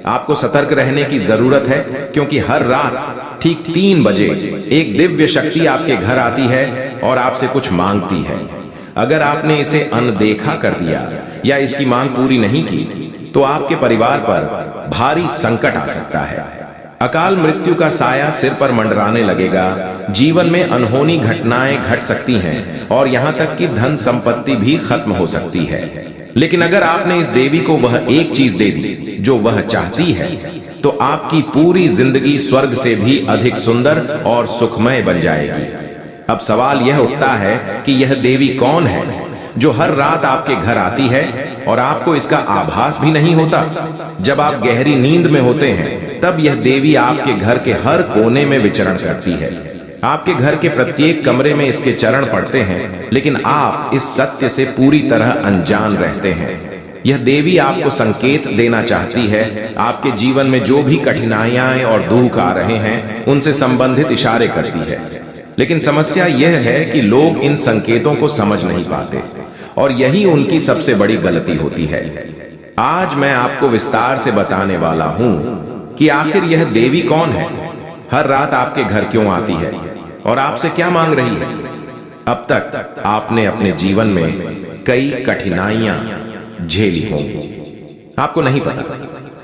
आपको सतर्क रहने की जरूरत है, क्योंकि हर रात ठीक 3 बजे एक दिव्य शक्ति आपके घर आती है और आपसे कुछ मांगती है। अगर आपने इसे अनदेखा कर दिया या इसकी मांग पूरी नहीं की तो आपके परिवार पर भारी संकट आ सकता है। अकाल मृत्यु का साया सिर पर मंडराने लगेगा, जीवन में अनहोनी घटनाएं घट सकती हैं और यहाँ तक कि धन संपत्ति भी खत्म हो सकती है। लेकिन अगर आपने इस देवी को वह एक चीज दे दी जो वह चाहती है तो आपकी पूरी जिंदगी स्वर्ग से भी अधिक सुंदर और सुखमय बन जाएगी। अब सवाल यह उठता है कि यह देवी कौन है जो हर रात आपके घर आती है और आपको इसका आभास भी नहीं होता। जब आप गहरी नींद में होते हैं तब यह देवी आपके घर के हर कोने में विचरण करती है। आपके घर के प्रत्येक कमरे में इसके चरण पड़ते हैं, लेकिन आप इस सत्य से पूरी तरह अनजान रहते हैं। यह देवी आपको संकेत देना चाहती है, आपके जीवन में जो भी कठिनाइयां और दुख आ रहे हैं उनसे संबंधित इशारे करती है। लेकिन समस्या यह है कि लोग इन संकेतों को समझ नहीं पाते और यही उनकी सबसे बड़ी गलती होती है। आज मैं आपको विस्तार से बताने वाला हूं कि आखिर यह देवी कौन है, हर रात आपके घर क्यों आती है और आपसे क्या मांग रही है। अब तक आपने अपने जीवन में कई कठिनाइयां झेली होंगी, आपको नहीं पता,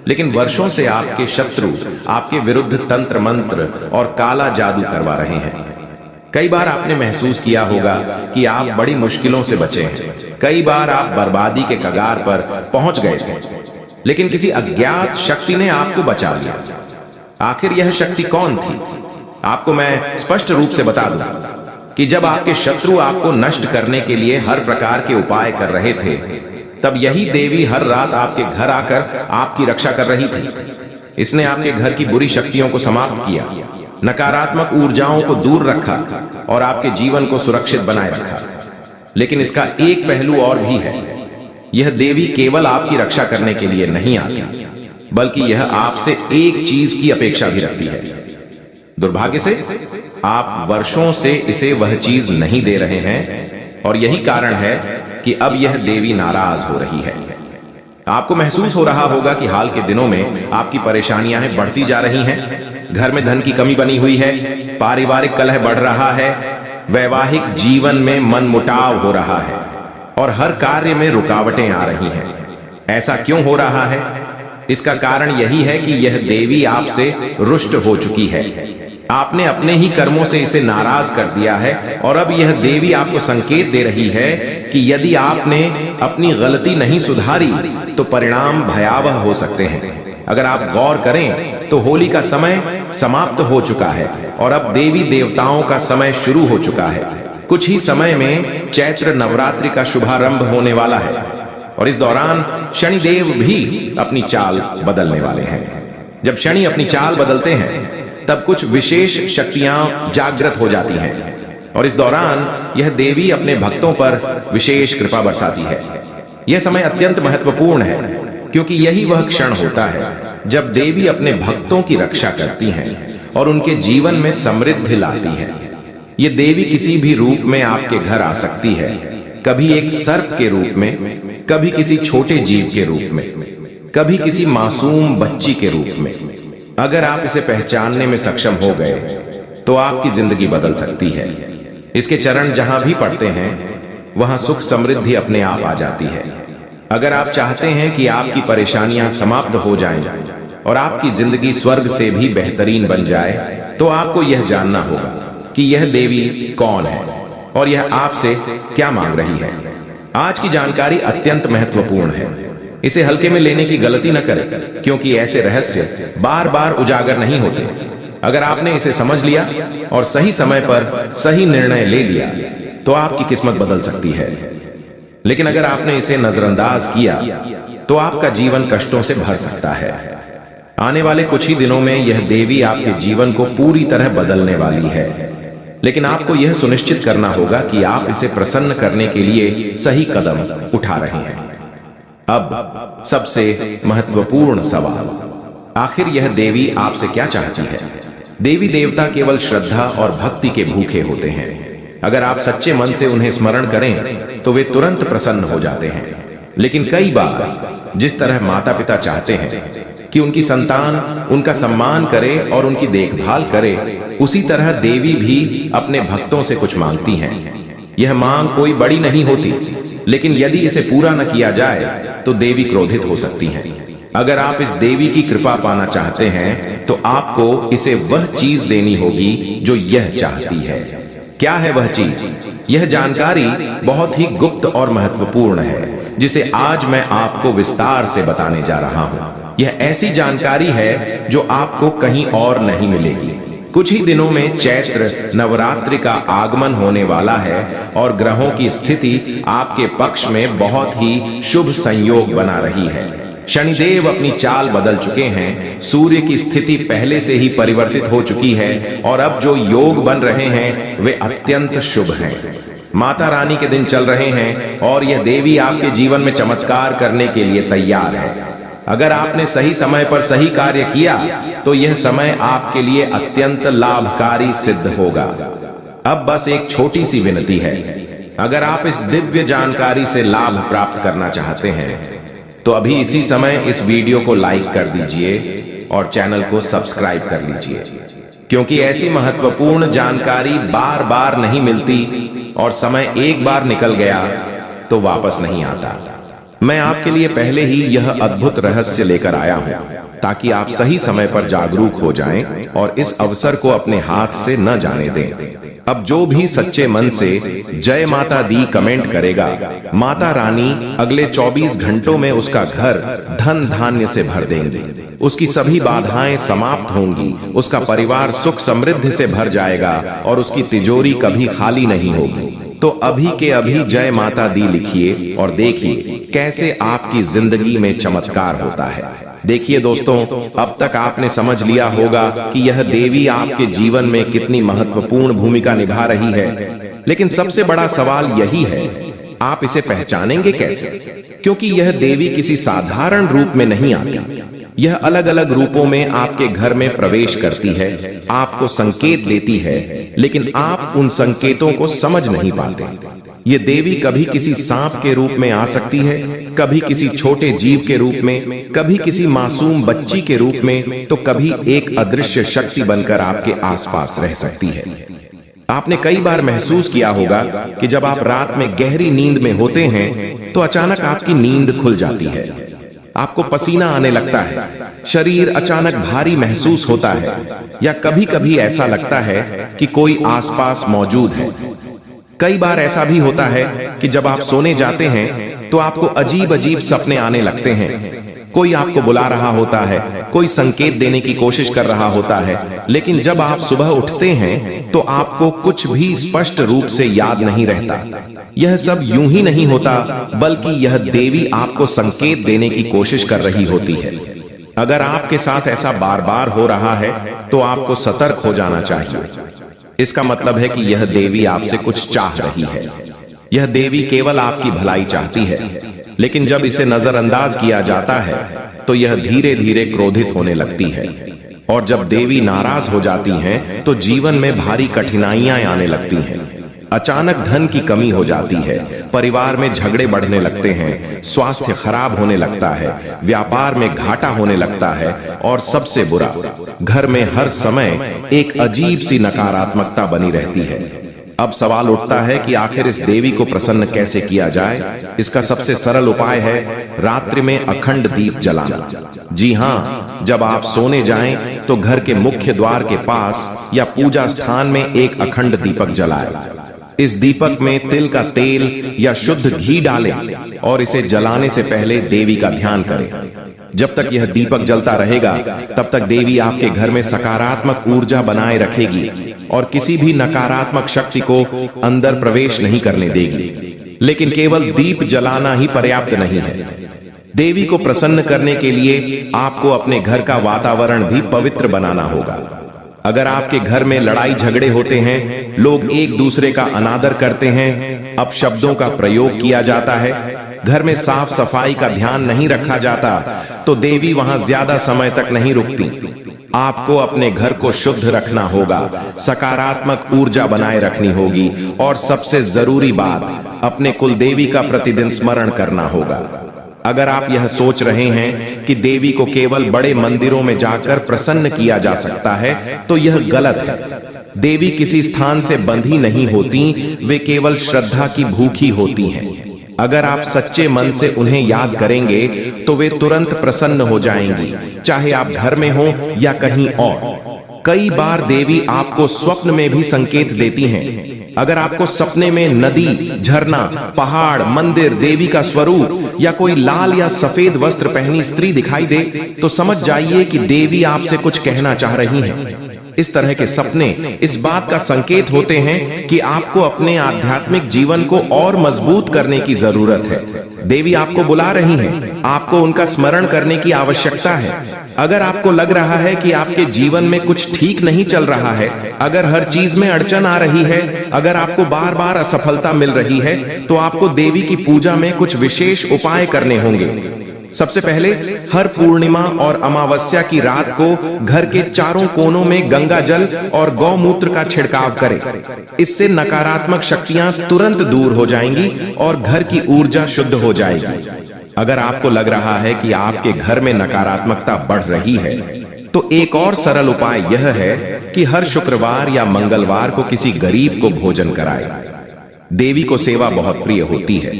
लेकिन वर्षों से आपके शत्रु आपके विरुद्ध तंत्र मंत्र और काला जादू करवा रहे हैं। कई बार आपने महसूस किया होगा कि आप बड़ी मुश्किलों से बचे हैं, कई बार आप बर्बादी के कगार पर पहुंच गए थे, लेकिन किसी अज्ञात शक्ति ने आपको बचा लिया। आखिर यह शक्ति कौन थी? आपको मैं स्पष्ट रूप से बता दूं कि जब आपके शत्रु आपको नष्ट करने के लिए हर प्रकार के उपाय कर रहे थे, तब यही देवी हर रात आपके घर आकर आपकी रक्षा कर रही थी। इसने आपके घर की बुरी शक्तियों को समाप्त किया, नकारात्मक ऊर्जाओं को दूर रखा और आपके जीवन को सुरक्षित बनाए रखा। लेकिन इसका एक पहलू और भी है। यह देवी केवल आपकी रक्षा करने के लिए नहीं आती, बल्कि यह आपसे एक चीज की अपेक्षा भी रखती है। दुर्भाग्य से आप वर्षों से इसे वह चीज नहीं दे रहे हैं और यही कारण है कि अब यह देवी नाराज हो रही है। आपको महसूस हो रहा होगा कि हाल के दिनों में आपकी परेशानियां बढ़ती जा रही हैं। घर में धन की कमी बनी हुई है, पारिवारिक कलह बढ़ रहा है, वैवाहिक जीवन में मनमुटाव हो रहा है और हर कार्य में रुकावटें आ रही हैं। ऐसा क्यों हो रहा है? इसका कारण यही है कि यह देवी आपसे रुष्ट हो चुकी है। आपने अपने ही कर्मों से इसे नाराज कर दिया है और अब यह देवी आपको संकेत दे रही है कि यदि आपने अपनी गलती नहीं सुधारी तो परिणाम भयावह हो सकते हैं। अगर आप गौर करें तो होली का समय समाप्त हो चुका है और अब देवी देवताओं का समय शुरू हो चुका है। कुछ ही समय में चैत्र नवरात्रि का शुभारंभ होने वाला है और इस दौरान शनिदेव भी अपनी चाल बदलने वाले हैं। जब शनि अपनी चाल बदलते हैं तब कुछ विशेष शक्तियां जागृत हो जाती हैं और इस दौरान यह देवी अपने भक्तों पर विशेष कृपा बरसाती है। यह समय अत्यंत महत्वपूर्ण है, क्योंकि यही वह क्षण होता है जब देवी अपने भक्तों की रक्षा करती हैं और उनके जीवन में समृद्धि लाती है। ये देवी किसी भी रूप में आपके घर आ सकती है, कभी एक सर्प के रूप में, कभी किसी छोटे जीव के रूप में, कभी किसी मासूम बच्ची के रूप में। अगर आप इसे पहचानने में सक्षम हो गए तो आपकी जिंदगी बदल सकती है। इसके चरण जहां भी पड़ते हैं वहां सुख समृद्धि अपने आप आ जाती है। अगर आप चाहते हैं कि आपकी परेशानियां समाप्त हो जाएं और आपकी जिंदगी स्वर्ग से भी बेहतरीन बन जाए, तो आपको यह जानना होगा कि यह देवी कौन है और यह आपसे क्या मांग रही है। आज की जानकारी अत्यंत महत्वपूर्ण है, इसे हल्के में लेने की गलती न करें, क्योंकि ऐसे रहस्य बार बार उजागर नहीं होते। अगर आपने इसे समझ लिया और सही समय पर सही निर्णय ले लिया तो आपकी किस्मत बदल सकती है। लेकिन अगर आपने इसे नजरअंदाज किया तो आपका जीवन कष्टों से भर सकता है। आने वाले कुछ ही दिनों में यह देवी आपके जीवन को पूरी तरह बदलने वाली है, लेकिन आपको यह सुनिश्चित करना होगा कि आप इसे प्रसन्न करने के लिए सही कदम उठा रहे हैं। अब सबसे महत्वपूर्ण सवाल, आखिर यह देवी आपसे क्या चाहती है? देवी देवता केवल श्रद्धा और भक्ति के भूखे होते हैं। अगर आप सच्चे मन से उन्हें स्मरण करें तो वे तुरंत प्रसन्न हो जाते हैं। लेकिन कई बार जिस तरह माता पिता चाहते हैं कि उनकी संतान उनका सम्मान करे और उनकी देखभाल करे, उसी तरह देवी भी अपने भक्तों से कुछ मांगती हैं। यह मांग कोई बड़ी नहीं होती, लेकिन यदि इसे पूरा न किया जाए तो देवी क्रोधित हो सकती हैं। अगर आप इस देवी की कृपा पाना चाहते हैं तो आपको इसे वह चीज देनी होगी जो यह चाहती है। क्या है वह चीज? यह जानकारी बहुत ही गुप्त और महत्वपूर्ण है, जिसे आज मैं आपको विस्तार से बताने जा रहा हूं। यह ऐसी जानकारी है जो आपको कहीं और नहीं मिलेगी। कुछ ही दिनों में चैत्र नवरात्रि का आगमन होने वाला है और ग्रहों की स्थिति आपके पक्ष में बहुत ही शुभ संयोग बना रही है। शनिदेव अपनी चाल बदल चुके हैं, सूर्य की स्थिति पहले से ही परिवर्तित हो चुकी है और अब जो योग बन रहे हैं वे अत्यंत शुभ हैं। माता रानी के दिन चल रहे हैं और यह देवी आपके जीवन में चमत्कार करने के लिए तैयार है। अगर आपने सही समय पर सही कार्य किया तो यह समय आपके लिए अत्यंत लाभकारी सिद्ध होगा। अब बस एक छोटी सी विनती है, अगर आप इस दिव्य जानकारी से लाभ प्राप्त करना चाहते हैं तो अभी इसी समय इस वीडियो को लाइक कर दीजिए और चैनल को सब्सक्राइब कर लीजिए, क्योंकि ऐसी महत्वपूर्ण जानकारी बार बार नहीं मिलती और समय एक बार निकल गया तो वापस नहीं आता। मैं आपके लिए पहले ही यह अद्भुत रहस्य लेकर आया हूं ताकि आप सही समय पर जागरूक हो जाएं और इस अवसर को अपने हाथ से न जाने दें। अब जो भी सच्चे मन से जय माता दी कमेंट करेगा, माता रानी अगले 24 घंटों में उसका घर धन धान्य से भर देंगे, उसकी सभी बाधाएं समाप्त होंगी, उसका परिवार सुख समृद्धि से भर जाएगा और उसकी तिजोरी कभी खाली नहीं होगी। तो अभी के अभी जय माता दी लिखिए और देखिए कैसे आपकी जिंदगी में चमत्कार होता है। देखिए दोस्तों, अब तक आपने समझ लिया होगा कि यह देवी आपके जीवन में कितनी महत्वपूर्ण भूमिका निभा रही है, लेकिन सबसे बड़ा सवाल यही है, आप इसे पहचानेंगे कैसे? क्योंकि यह देवी किसी साधारण रूप में नहीं आती, यह अलग अलग रूपों में आपके घर में प्रवेश करती है, आपको संकेत देती है, लेकिन आप उन संकेतों को समझ नहीं पाते। ये देवी कभी किसी सांप के रूप में आ सकती है, कभी किसी छोटे जीव के रूप में, कभी किसी मासूम बच्ची के रूप में, तो कभी एक अदृश्य शक्ति बनकर आपके आसपास रह सकती है। आपने कई बार महसूस किया होगा कि जब आप रात में गहरी नींद में होते हैं तो अचानक आपकी नींद खुल जाती है, आपको पसीना आने लगता है, शरीर अचानक भारी महसूस होता है, या कभी कभी ऐसा लगता है कि कोई आसपास मौजूद है। कई बार ऐसा भी होता है कि जब आप सोने जाते हैं तो आपको अजीब अजीब सपने आने लगते हैं, कोई आपको बुला रहा होता है, कोई संकेत देने की कोशिश कर रहा होता है, लेकिन जब आप सुबह उठते हैं तो आपको कुछ भी स्पष्ट रूप से याद नहीं रहता। यह सब यूं ही नहीं होता, बल्कि यह देवी आपको संकेत देने की कोशिश कर रही होती है। अगर आपके साथ ऐसा बार बार हो रहा है तो आपको सतर्क हो जाना चाहिए। इसका मतलब है कि यह देवी आपसे कुछ चाह रही है। यह देवी केवल आपकी भलाई चाहती है, लेकिन जब इसे नजरअंदाज किया जाता है तो यह धीरे धीरे क्रोधित होने लगती है, और जब देवी नाराज हो जाती हैं तो जीवन में भारी कठिनाइयां आने लगती हैं। अचानक धन की कमी हो जाती है, परिवार में झगड़े बढ़ने लगते हैं, स्वास्थ्य खराब होने लगता है, व्यापार में घाटा होने लगता है, और सबसे बुरा, घर में हर समय एक अजीब सी नकारात्मकता बनी रहती है। अब सवाल उठता है कि आखिर इस देवी को प्रसन्न कैसे किया जाए? इसका सबसे सरल उपाय है रात्रि में अखंड दीप जलाना। जी हाँ, जब आप सोने जाएं तो घर के मुख्य द्वार के पास या पूजा स्थान में एक अखंड दीपक जलाएं। इस दीपक में तिल का तेल या शुद्ध घी डालें और इसे जलाने से पहले देवी का ध्यान करें। जब तक यह दीपक जलता रहेगा तब तक देवी आपके घर में सकारात्मक ऊर्जा बनाए रखेगी और किसी भी नकारात्मक शक्ति को अंदर प्रवेश नहीं करने देगी। लेकिन केवल दीप जलाना ही पर्याप्त नहीं है। देवी को प्रसन्न करने के लिए आपको अपने घर का वातावरण भी पवित्र बनाना होगा। अगर आपके घर में लड़ाई झगड़े होते हैं, लोग एक दूसरे का अनादर करते हैं, अपशब्दों का प्रयोग किया जाता है, घर में साफ सफाई का ध्यान नहीं रखा जाता, तो देवी वहां ज्यादा समय तक नहीं रुकती। आपको अपने घर को शुद्ध रखना होगा, सकारात्मक ऊर्जा बनाए रखनी होगी, और सबसे जरूरी बात, अपने कुल देवी का प्रतिदिन स्मरण करना होगा। अगर आप यह सोच रहे हैं कि देवी को केवल बड़े मंदिरों में जाकर प्रसन्न किया जा सकता है, तो यह गलत है। देवी किसी स्थान से बंधी नहीं होती, वे केवल श्रद्धा की भूखी होती हैं। अगर आप सच्चे मन से उन्हें याद करेंगे तो वे तुरंत प्रसन्न हो जाएंगी, चाहे आप घर में हो या कहीं और। कई बार देवी आपको स्वप्न में भी संकेत देती हैं। अगर आपको सपने में नदी, झरना, पहाड़, मंदिर, देवी का स्वरूप या कोई लाल या सफेद वस्त्र पहनी स्त्री दिखाई दे, तो समझ जाइए कि देवी आपसे कुछ कहना चाह रही हैं। इस तरह के सपने इस बात का संकेत होते हैं कि आपको अपने आध्यात्मिक जीवन को और मजबूत करने की जरूरत है। देवी आपको बुला रही हैं, आपको उनका स्मरण करने की आवश्यकता है। अगर आपको लग रहा है कि आपके जीवन में कुछ ठीक नहीं चल रहा है, अगर हर चीज में अड़चन आ रही है, अगर आपको बार बार असफलता मिल रही है, तो आपको देवी की पूजा में कुछ विशेष उपाय करने होंगे। सबसे पहले हर पूर्णिमा और अमावस्या की रात को घर के चारों कोनों में गंगा जल और गौमूत्र का छिड़काव करें। इससे नकारात्मक शक्तियां तुरंत दूर हो जाएंगी और घर की ऊर्जा शुद्ध हो जाएगी। अगर आपको लग रहा है कि आपके घर में नकारात्मकता बढ़ रही है, तो एक और सरल उपाय यह है कि हर शुक्रवार या मंगलवार को किसी गरीब को भोजन कराएं। देवी को सेवा बहुत प्रिय होती है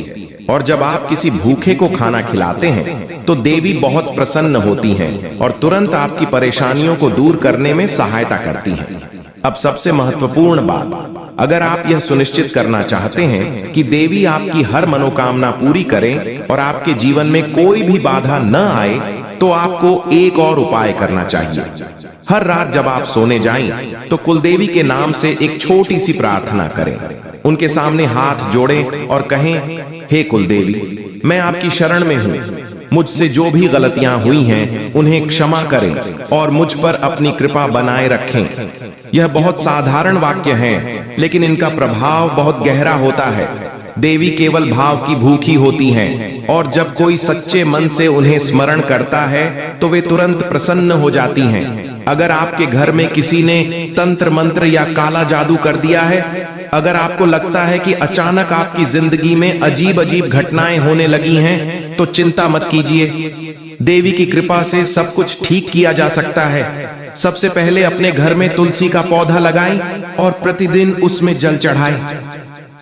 और जब आप किसी भूखे को खाना खिलाते हैं तो देवी बहुत प्रसन्न होती हैं और तुरंत आपकी परेशानियों को दूर करने में सहायता करती हैं। अब सबसे महत्वपूर्ण बात, अगर आप यह सुनिश्चित करना चाहते हैं कि देवी आपकी हर मनोकामना पूरी करें और आपके जीवन में कोई भी बाधा न आए, तो आपको एक और उपाय करना चाहिए। हर रात जब आप सोने जाएं, तो कुलदेवी के नाम से एक छोटी सी प्रार्थना करें। उनके सामने हाथ जोड़ें और कहें, हे कुलदेवी, मैं आपकी शरण में हूँ। मुझसे जो भी गलतियां हुई हैं उन्हें क्षमा करें और मुझ पर अपनी कृपा बनाए रखें। यह बहुत साधारण वाक्य हैं, लेकिन इनका प्रभाव बहुत गहरा होता है। देवी केवल भाव की भूखी होती हैं और जब कोई सच्चे मन से उन्हें स्मरण करता है तो वे तुरंत प्रसन्न हो जाती हैं। अगर आपके घर में किसी ने तंत्र मंत्र या काला जादू कर दिया है, अगर आपको लगता है कि अचानक आपकी जिंदगी में अजीब अजीब घटनाएं होने लगी हैं, तो चिंता मत कीजिए। देवी की कृपा से सब कुछ ठीक किया जा सकता है। सबसे पहले अपने घर में तुलसी का पौधा लगाएं और प्रतिदिन उसमें जल चढ़ाएं।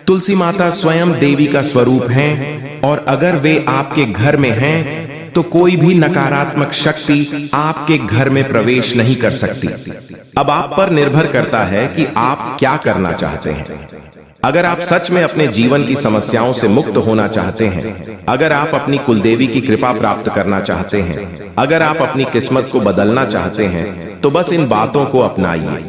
तुलसी माता स्वयं देवी का स्वरूप हैं और अगर वे आपके घर में हैं, तो कोई भी नकारात्मक शक्ति आपके घर में प्रवेश नहीं कर सकती। अब आप पर निर्भर करता है कि आप क्या करना चाहते हैं। अगर आप सच में अपने जीवन की समस्याओं से मुक्त होना चाहते हैं, अगर आप अपनी कुलदेवी की कृपा प्राप्त करना चाहते हैं, अगर आप अपनी किस्मत को बदलना चाहते हैं, तो बस इन बातों को अपनाइए।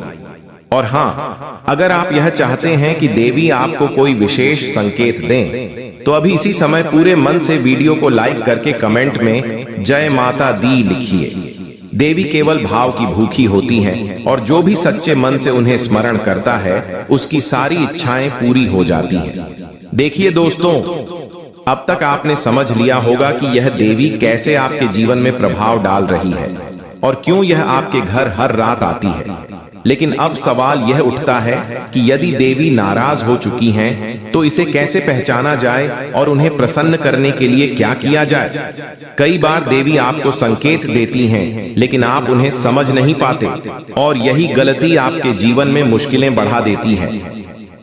और हाँ, अगर आप यह चाहते हैं कि देवी आपको कोई विशेष संकेत दें, तो अभी इसी समय पूरे मन से वीडियो को लाइक करके कमेंट में जय माता दी लिखिए। देवी केवल भाव की भूखी होती हैं और जो भी सच्चे मन से उन्हें स्मरण करता है, उसकी सारी इच्छाएं पूरी हो जाती हैं। देखिए दोस्तों, अब तक आपने समझ लिया होगा कि यह देवी कैसे आपके जीवन में प्रभाव डाल रही है और क्यों यह आपके घर हर रात आती है। लेकिन अब सवाल यह उठता है कि यदि देवी नाराज हो चुकी हैं, तो इसे कैसे पहचाना जाए और उन्हें प्रसन्न करने के लिए क्या किया जाए। कई बार देवी आपको संकेत देती हैं, लेकिन आप उन्हें समझ नहीं पाते और यही गलती आपके जीवन में मुश्किलें बढ़ा देती है।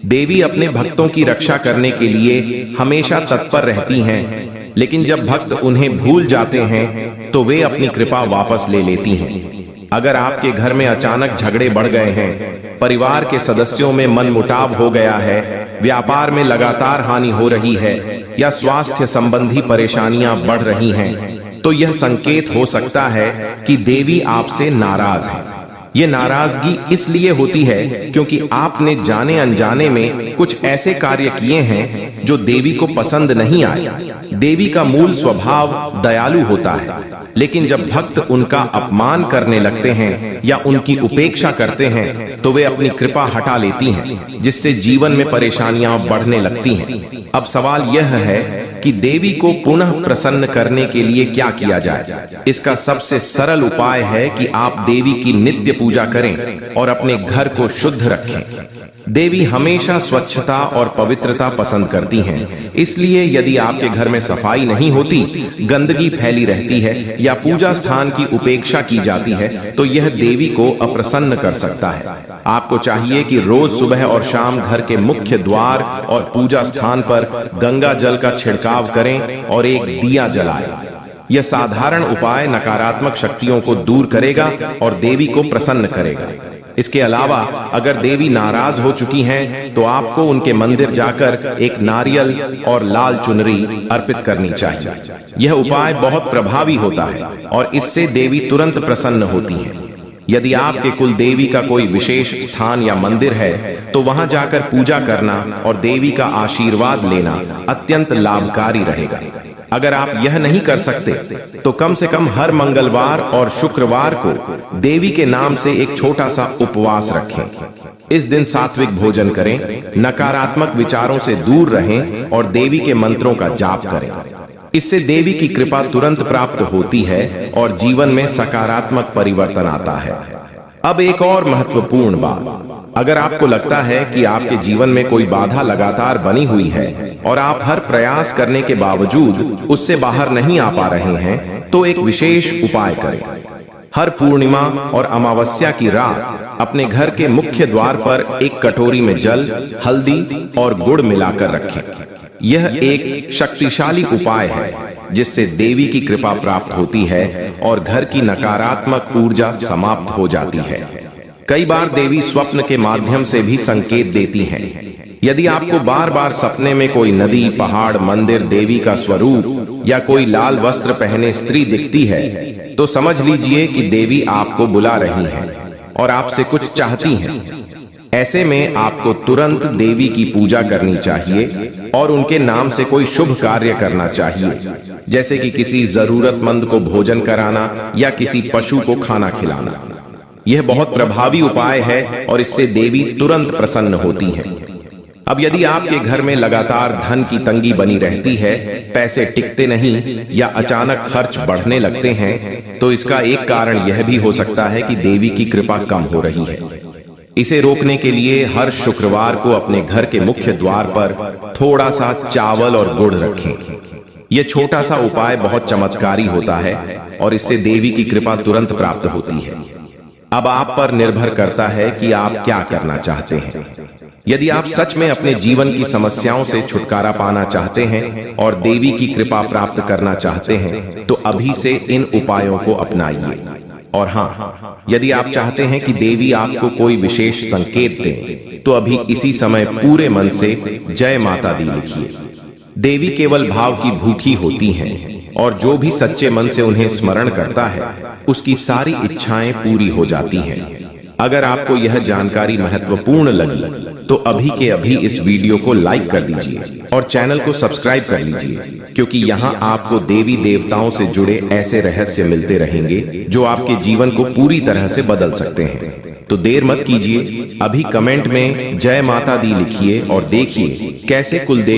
देवी अपने भक्तों की रक्षा करने के लिए हमेशा तत्पर रहती हैं, लेकिन जब भक्त उन्हें भूल जाते हैं तो वे अपनी कृपा वापस ले लेती हैं। अगर आपके घर में अचानक झगड़े बढ़ गए हैं, परिवार के सदस्यों में मनमुटाव हो गया है, व्यापार में लगातार हानि हो रही है या स्वास्थ्य संबंधी परेशानियां बढ़ रही हैं, तो यह संकेत हो सकता है कि देवी आपसे नाराज है। ये नाराजगी इसलिए होती है क्योंकि आपने जाने अनजाने में कुछ ऐसे कार्य किए हैं जो देवी को पसंद नहीं आए। देवी का मूल स्वभाव दयालु होता है, लेकिन जब भक्त उनका अपमान करने लगते हैं या उनकी उपेक्षा करते हैं, तो वे अपनी कृपा हटा लेती हैं, जिससे जीवन में परेशानियां बढ़ने लगती हैं। अब सवाल यह है कि देवी को पुनः प्रसन्न करने के लिए क्या किया जाए। इसका सबसे सरल उपाय है कि आप देवी की नित्य पूजा करें और अपने घर को शुद्ध रखें। देवी हमेशा स्वच्छता और पवित्रता पसंद करती हैं, इसलिए यदि आपके घर में सफाई नहीं होती, गंदगी फैली रहती है या पूजा स्थान की उपेक्षा की जाती है, तो यह देवी को अप्रसन्न कर सकता है। आपको चाहिए कि रोज सुबह और शाम घर के मुख्य द्वार और पूजा स्थान पर गंगा जल का छिड़काव करें और एक दिया जलाएं। यह साधारण उपाय नकारात्मक शक्तियों को दूर करेगा और देवी को प्रसन्न करेगा। इसके अलावा अगर देवी नाराज हो चुकी हैं, तो आपको उनके मंदिर जाकर एक नारियल और लाल चुनरी अर्पित करनी चाहिए। यह उपाय बहुत प्रभावी होता है और इससे देवी तुरंत प्रसन्न होती हैं। यदि आपके कुल देवी का कोई विशेष स्थान या मंदिर है, तो वहां जाकर पूजा करना और देवी का आशीर्वाद लेना अत्यंत लाभकारी रहेगा। अगर आप यह नहीं कर सकते, तो कम से कम हर मंगलवार और शुक्रवार को देवी के नाम से एक छोटा सा उपवास रखें। इस दिन सात्विक भोजन करें, नकारात्मक विचारों से दूर रहें और देवी के मंत्रों का जाप करें। इससे देवी की कृपा तुरंत प्राप्त होती है और जीवन में सकारात्मक परिवर्तन आता है। अब एक और महत्वपूर्ण बात, अगर आपको लगता है कि आपके जीवन में कोई बाधा लगातार बनी हुई है और आप हर प्रयास करने के बावजूद उससे बाहर नहीं आ पा रहे हैं, तो एक विशेष उपाय करें। हर पूर्णिमा और अमावस्या की रात अपने घर के मुख्य द्वार पर एक कटोरी में जल, हल्दी और गुड़ मिलाकर रखें। यह एक शक्तिशाली उपाय है जिससे देवी की कृपा प्राप्त होती है और घर की नकारात्मक ऊर्जा समाप्त हो जाती है। कई बार देवी स्वप्न के माध्यम से भी संकेत देती हैं। यदि आपको बार बार सपने में कोई नदी, पहाड़, मंदिर, देवी का स्वरूप या कोई लाल वस्त्र पहने स्त्री दिखती है, तो समझ लीजिए कि देवी आपको बुला रही हैं और आपसे कुछ चाहती हैं। ऐसे में आपको तुरंत देवी की पूजा करनी चाहिए और उनके नाम से कोई शुभ कार्य करना चाहिए, जैसे कि किसी जरूरतमंद को भोजन कराना या किसी पशु को खाना खिलाना। यह बहुत प्रभावी उपाय है और इससे देवी तुरंत प्रसन्न होती हैं। अब यदि आपके घर में लगातार धन की तंगी बनी रहती है, पैसे टिकते नहीं या अचानक खर्च बढ़ने लगते हैं, तो इसका एक कारण यह भी हो सकता है कि देवी की कृपा कम हो रही है। इसे रोकने के लिए हर शुक्रवार को अपने घर के मुख्य द्वार पर थोड़ा सा चावल और गुड़ रखें। यह छोटा सा उपाय बहुत चमत्कारी होता है और इससे देवी की कृपा तुरंत प्राप्त होती है। अब आप पर निर्भर करता है कि आप क्या करना चाहते हैं। यदि आप सच में अपने जीवन की समस्याओं से छुटकारा पाना चाहते हैं और देवी की कृपा प्राप्त करना चाहते हैं, तो अभी से इन उपायों को अपनाइए। और हाँ, यदि आप चाहते हैं कि देवी आपको कोई विशेष संकेत दे, तो अभी इसी समय पूरे मन से जय माता दी लिखिए। देवी केवल भाव की भूखी होती हैं और जो भी सच्चे मन से उन्हें स्मरण करता है, उसकी सारी इच्छाएं पूरी हो जाती हैं। अगर आपको यह जानकारी महत्वपूर्ण लगी, तो अभी के अभी इस वीडियो को लाइक कर दीजिए और चैनल को सब्सक्राइब कर लीजिए, क्योंकि यहाँ आपको देवी देवताओं से जुड़े ऐसे रहस्य मिलते रहेंगे जो आपके जीवन को पूरी तरह से बदल सकते हैं। तो देर मत कीजिए, अभी कमेंट में जय माता दी लिखिए और देखिए कैसे कुलदेवी